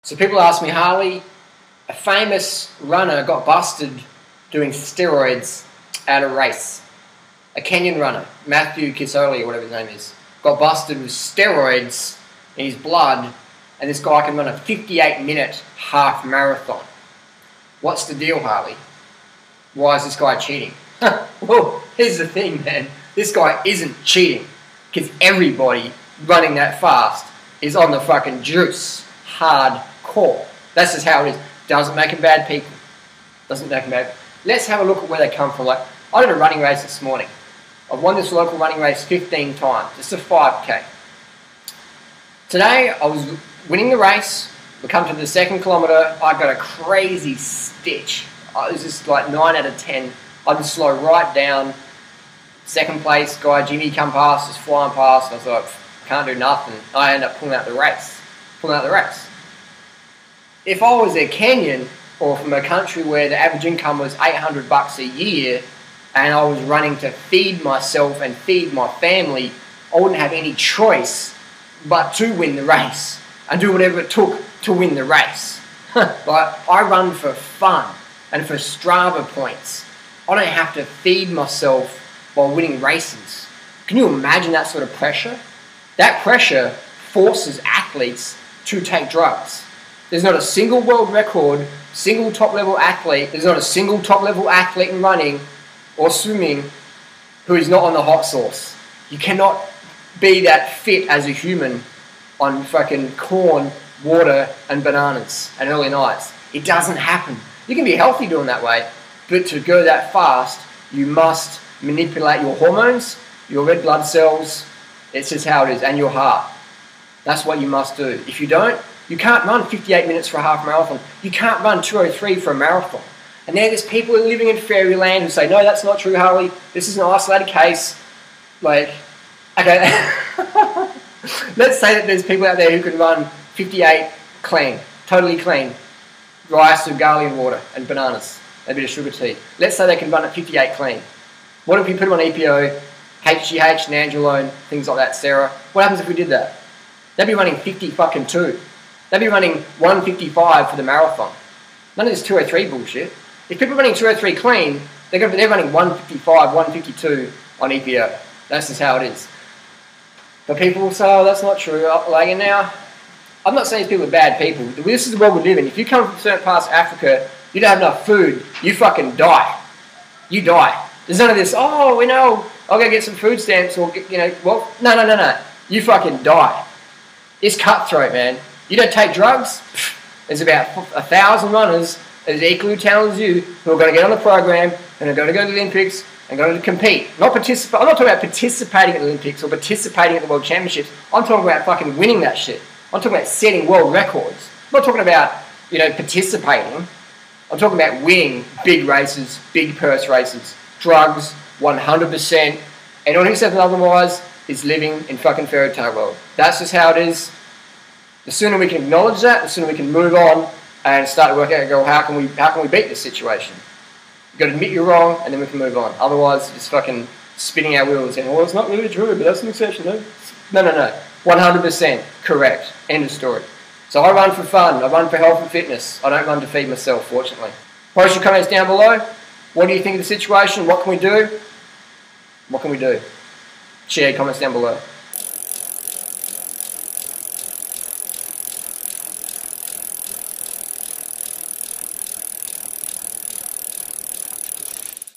So people ask me, Harley, a famous runner got busted doing steroids at a race. A Kenyan runner, Matthew Kisoli or whatever his name is, got busted with steroids in his blood, and this guy can run a 58-minute half marathon. What's the deal, Harley? Why is this guy cheating? Well, here's the thing, man. This guy isn't cheating, because everybody running that fast is on the fucking juice. Hardcore. That's just how it is. Doesn't make them bad people. Doesn't make them bad. Let's have a look at where they come from. Like, I did a running race this morning. I've won this local running race 15 times. It's a 5K. Today, I was winning the race. We come to the 2nd kilometre. I got a crazy stitch. It was just like 9 out of 10. I just slow right down. 2nd place guy, Jimmy, come past, just flying past. And I thought, can't do nothing. I end up pulling out the race. If I was a Kenyan or from a country where the average income was $800 a year and I was running to feed myself and feed my family, I wouldn't have any choice but to win the race and do whatever it took to win the race. Like, I run for fun and for Strava points. I don't have to feed myself while winning races. Can you imagine that sort of pressure? That pressure forces athletes to take drugs. There's not a single world record, single top-level athlete, there's not a single top-level athlete in running or swimming who is not on the hot sauce. You cannot be that fit as a human on fucking corn, water, and bananas and early nights. It doesn't happen. You can be healthy doing that way, but to go that fast, you must manipulate your hormones, your red blood cells. It's just how it is, and your heart. That's what you must do. If you don't, you can't run 58 minutes for a half marathon. You can't run 2:03 for a marathon. And there's people living in fairyland who say, no, that's not true, Harley. This is an isolated case. Like, okay, let's say that there's people out there who can run 58 clean, totally clean. Rice with garlic and water and bananas, a bit of sugar tea. Let's say they can run at 58 clean. What if we put them on EPO, HGH, Nandrolone, things like that, Sarah? What happens if we did that? They'd be running 50 fucking 2. They'd be running 155 for the marathon. None of this 203 bullshit. If people are running 203 clean, they're running 155, 152 on EPO. That's just how it is. But people will say, oh, that's not true. Like, and now, I'm not saying these people are bad people. This is the world we live in. If you come from certain parts of Africa, you don't have enough food, you fucking die. You die. There's none of this, oh, we know, I'll go get some food stamps or, well, no. You fucking die. It's cutthroat, man. You don't take drugs, there's about 1,000 runners as equally talented as you who are going to get on the program and are going to go to the Olympics and going to compete. Not participate. I'm not talking about participating at the Olympics or participating at the World Championships. I'm talking about fucking winning that shit. I'm talking about setting world records. I'm not talking about, participating. I'm talking about winning big races, big purse races. Drugs, 100%. Anyone who says otherwise is living in fucking fairy tale world. That's just how it is. The sooner we can acknowledge that, the sooner we can move on and start to work out and go, how can we beat this situation? You've got to admit you're wrong, and then we can move on. Otherwise, it's fucking spinning our wheels and saying, well, it's not really true, but that's an exception. No. 100% correct. End of story. So I run for fun. I run for health and fitness. I don't run to feed myself, fortunately. Post your comments down below. What do you think of the situation? What can we do? Share your comments down below.